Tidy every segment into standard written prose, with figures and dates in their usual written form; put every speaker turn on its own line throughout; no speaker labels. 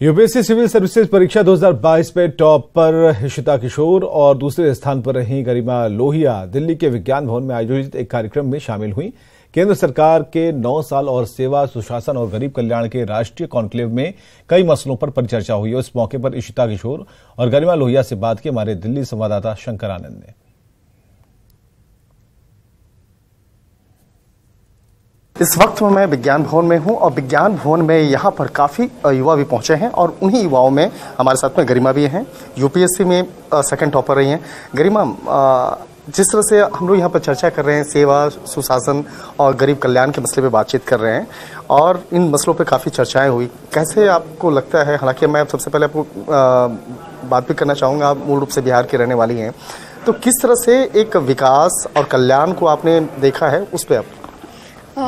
UPSC civil services परीक्षा 2022 में top पर इशिता किशोर और दूसरे स्थान पर रही गरिमा लोहिया दिल्ली के विज्ञान भवन में आयोजित एक कार्यक्रम में शामिल हुई। केंद्र सरकार के 9 साल और सेवा, सुशासन और गरीब कल्याण के राष्ट्रीय कॉन्क्लेव में कई मसलों पर परिचर्चा हुई। उस मौके पर इशिता किशोर और गरिमा लोहिया से बात की हमारे दिल्ली संवाददाता शंकर आनंद ने।
इस वक्त मैं विज्ञान भवन में हूं और विज्ञान भवन में यहाँ पर काफ़ी युवा भी पहुंचे हैं और उन्हीं युवाओं में हमारे साथ में गरिमा भी हैं। यूपीएससी में सेकंड टॉपर रही हैं। गरिमा, जिस तरह से हम लोग यहाँ पर चर्चा कर रहे हैं, सेवा, सुशासन और गरीब कल्याण के मसले पे बातचीत कर रहे हैं और इन मसलों पे काफ़ी चर्चाएं हुई, कैसे आपको लगता है? हालांकि मैं सबसे पहले आपको बात भी करना चाहूँगा, आप मूल रूप से बिहार की रहने वाली हैं, तो किस तरह से एक विकास और कल्याण को आपने देखा है, उस पर आप?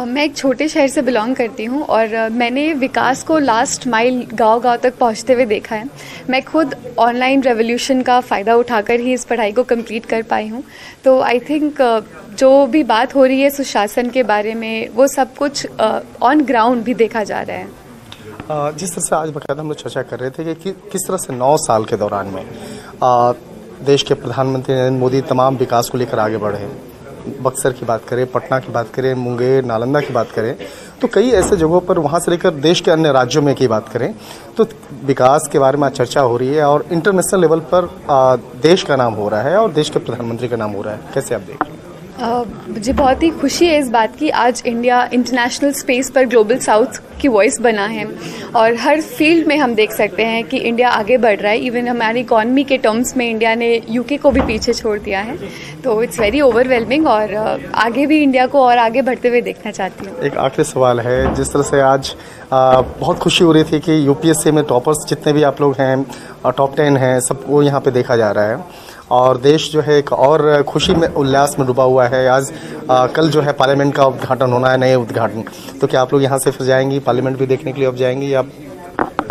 मैं एक छोटे शहर से बिलोंग करती हूँ और मैंने विकास को लास्ट माइल गांव-गांव तक पहुँचते हुए देखा है। मैं खुद ऑनलाइन रेवोल्यूशन का फ़ायदा उठाकर ही इस पढ़ाई को कंप्लीट कर पाई हूँ। तो आई थिंक जो भी बात हो रही है सुशासन के बारे में, वो सब कुछ ऑन ग्राउंड भी देखा जा रहा है।
जिस तरह से आज बाकायदा हम लोग चर्चा कर रहे थे कि किस तरह से 9 साल के दौरान में देश के प्रधानमंत्री नरेंद्र मोदी तमाम विकास को लेकर आगे बढ़े। बक्सर की बात करें, पटना की बात करें, मुंगेर, नालंदा की बात करें, तो कई ऐसे जगहों पर वहाँ से लेकर देश के अन्य राज्यों में की बात करें तो विकास के बारे में चर्चा हो रही है और इंटरनेशनल लेवल पर देश का नाम हो रहा है और देश के प्रधानमंत्री का नाम हो रहा है। कैसे आप देख रहे हैं?
मुझे बहुत ही खुशी है इस बात की, आज इंडिया इंटरनेशनल स्पेस पर ग्लोबल साउथ की वॉइस बना है और हर फील्ड में हम देख सकते हैं कि इंडिया आगे बढ़ रहा है। इवन हमारी इकॉनमी के टर्म्स में इंडिया ने यूके को भी पीछे छोड़ दिया है। तो इट्स वेरी ओवरवेलमिंग और आगे भी इंडिया को और आगे बढ़ते हुए देखना चाहती हूँ।
एक आखिरी सवाल है, जिस तरह से आज बहुत खुशी हो रही थी कि यूपीएससी में टॉपर्स जितने भी आप लोग हैं, टॉप 10 हैं, सबको यहाँ पे देखा जा रहा है और देश जो है एक और खुशी में, उल्लास में डूबा हुआ है। आज कल जो है पार्लियामेंट का उद्घाटन होना है, नए उद्घाटन, तो क्या आप लोग यहाँ से फिर जाएंगी, पार्लियामेंट भी देखने के लिए अब जाएंगी या?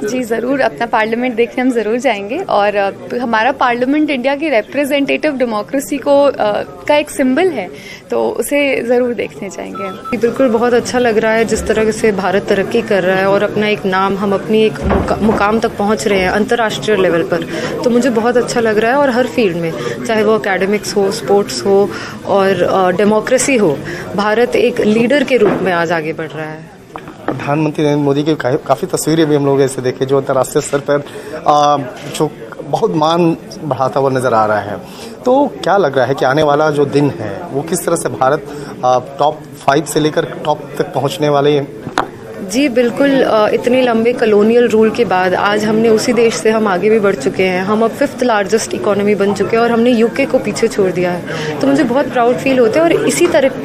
जी ज़रूर, अपना पार्लियामेंट देखने हम ज़रूर जाएंगे और हमारा पार्लियामेंट इंडिया की रिप्रेजेंटेटिव डेमोक्रेसी को का एक सिंबल है, तो उसे ज़रूर देखने जाएंगे।
बिल्कुल, बहुत अच्छा लग रहा है जिस तरह से भारत तरक्की कर रहा है और अपना एक नाम, हम अपनी एक मुकाम तक पहुंच रहे हैं अंतर्राष्ट्रीय लेवल पर। तो मुझे बहुत अच्छा लग रहा है और हर फील्ड में, चाहे वो एकेडमिक्स हो, स्पोर्ट्स हो और डेमोक्रेसी हो, भारत एक लीडर के रूप में आज आगे बढ़ रहा है।
प्रधानमंत्री नरेंद्र मोदी की काफ़ी तस्वीरें भी हम लोग ऐसे देखे जो अंतर्राष्ट्रीय स्तर पर जो बहुत मान बढ़ाता हुआ नजर आ रहा है। तो क्या लग रहा है कि आने वाला जो दिन है वो किस तरह से भारत टॉप 5 से लेकर टॉप तक पहुंचने वाले हैं?
जी बिल्कुल, इतने लंबे कॉलोनियल रूल के बाद आज हमने उसी देश से हम आगे भी बढ़ चुके हैं। हम अब 5th लार्जेस्ट इकोनॉमी बन चुके हैं और हमने यूके को पीछे छोड़ दिया है। तो मुझे बहुत प्राउड फील होता है और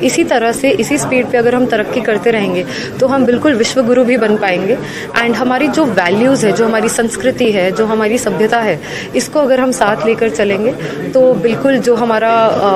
इसी तरह से इसी स्पीड पे अगर हम तरक्की करते रहेंगे तो हम बिल्कुल विश्वगुरु भी बन पाएंगे। एंड हमारी जो वैल्यूज़ है, जो हमारी संस्कृति है, जो हमारी सभ्यता है, इसको अगर हम साथ लेकर चलेंगे तो बिल्कुल जो हमारा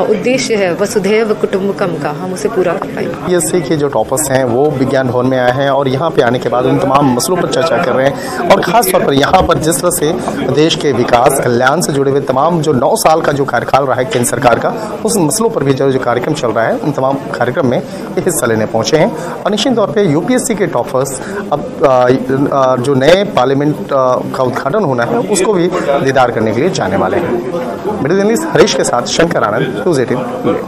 उद्देश्य है वसुधैव कुटुंबकम का, हम उसे पूरा कर पाएंगे।
यूपीएससी के जो टॉपर्स हैं वो विज्ञान भवन में आए हैं और यहाँ पे आने के बाद उन तमाम मसलों पर चर्चा कर रहे हैं और खास तौर पर यहाँ पर जिस तरह से देश के विकास कल्याण से जुड़े हुए तमाम जो 9 साल का जो कार्यकाल रहा है केंद्र सरकार का, उस मसलों पर भी जो कार्यक्रम चल रहा है, उन तमाम कार्यक्रम में हिस्सा लेने पहुंचे हैं। और निश्चित तौर पर यूपीएससी के टॉपर्स अब जो नए पार्लियामेंट का उद्घाटन होना है उसको भी दीदार करने के लिए जाने वाले हैं। मेरे जर्नलिस्ट हरीश के साथ शंकर आनंद, न्यूज़ 18।